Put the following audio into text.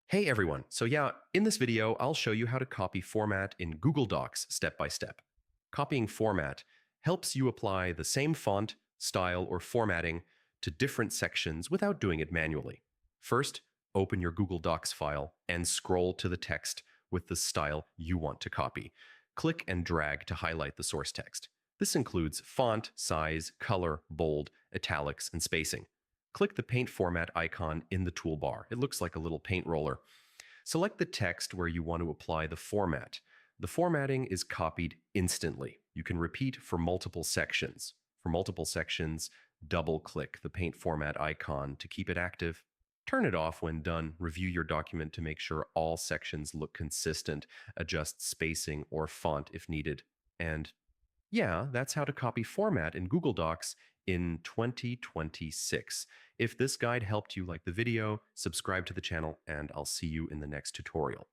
Hey everyone, in this video, I'll show you how to copy format in Google Docs step by step. Copying format helps you apply the same font, style, or formatting to different sections without doing it manually. First, open your Google Docs file and scroll to the text with the style you want to copy. Click and drag to highlight the source text. This includes font, size, color, bold, italics, and spacing. Click the paint format icon in the toolbar. It looks like a little paint roller. Select the text where you want to apply the format. The formatting is copied instantly. You can repeat for multiple sections. For multiple sections, double-click the paint format icon to keep it active. Turn it off when done. Review your document to make sure all sections look consistent. Adjust spacing or font if needed. And that's how to copy format in Google Docs in 2026. If this guide helped you, like the video, subscribe to the channel, and I'll see you in the next tutorial.